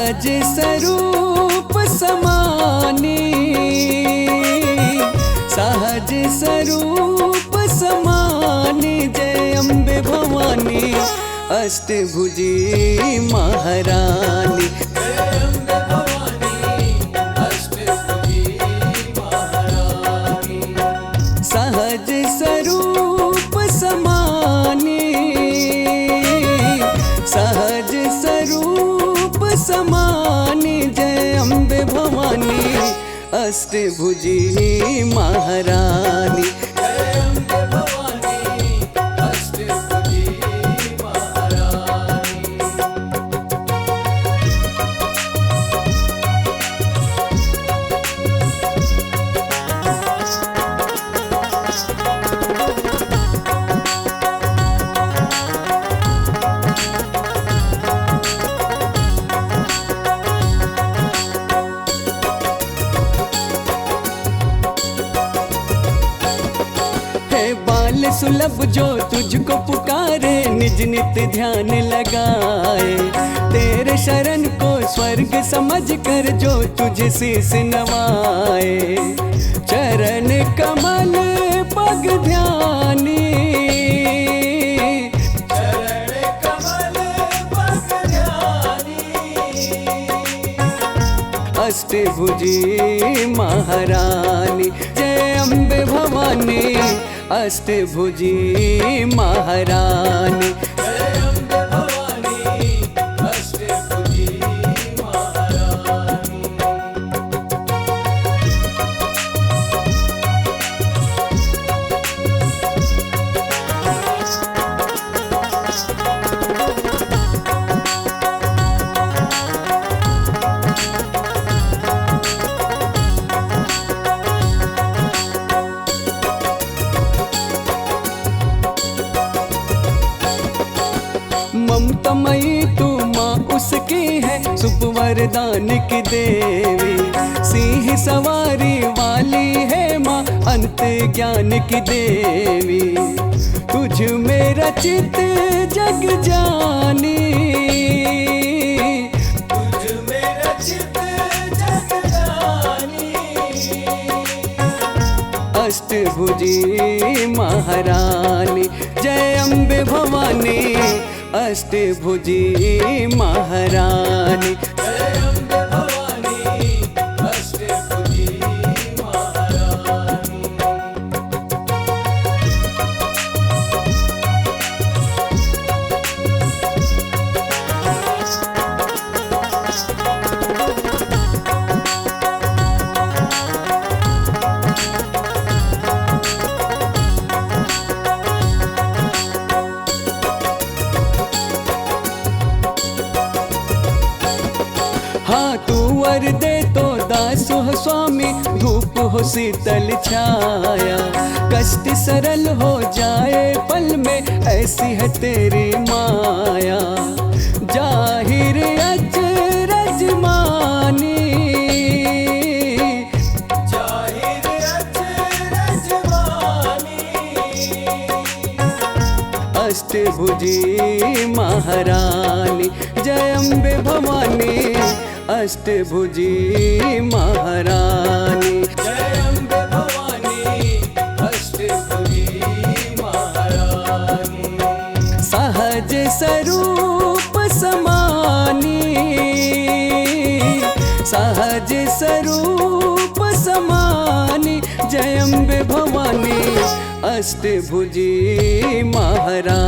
सहज स्वरूप समानी, सहज स्वरूप समानी, जय अम्बे भवानी अष्टभुजी महारानी। सहज स्वरूप समानी, सहज स्वरूप समानी, जय अम्बे भवानी अष्टभुजी महारानी। सुलभ जो तुझको पुकारे, निज नित ध्यान लगाए, तेरे शरण को स्वर्ग समझ कर जो तुझे शीस नवाए। चरण कमल पग ध्यानी, चरण कमल पग ध्यानी, अष्टभुजी महारानी, जय अम्बे भवानी अष्टभुजी महारानी। जय अम्बे भवानी अष्टभुजी महारानी। ममतामयी तू माँ उसकी है, शुभ वरदान की देवी, सिंह सवारी वाली है माँ अंत ज्ञान की देवी। तुझ में रचित जग जानी, तुझ में रचित जग जानी, अष्टभुजी महारानी, जय अम्बे भवानी अष्टभुजी महारानी। जय अम्बे भवानी अष्टभुजी महारानी। हाँ तू वर दे तो दास हो स्वामी, धूप हो शीतल छाया, कष्ट सरल हो जाए पल में, ऐसी है तेरी माया। जाहिर अचरज मानी, जाहिर अचरज मानी, अष्टभुजी महारानी, जय अम्बे भवानी अष्टभुजी महारानी। जय अम्बे भवानी अष्टभुजी महारानी। सहज स्वरूप समानी, सहज स्वरूप समानी, जय अम्बे भवानी अष्टभुजी महारानी।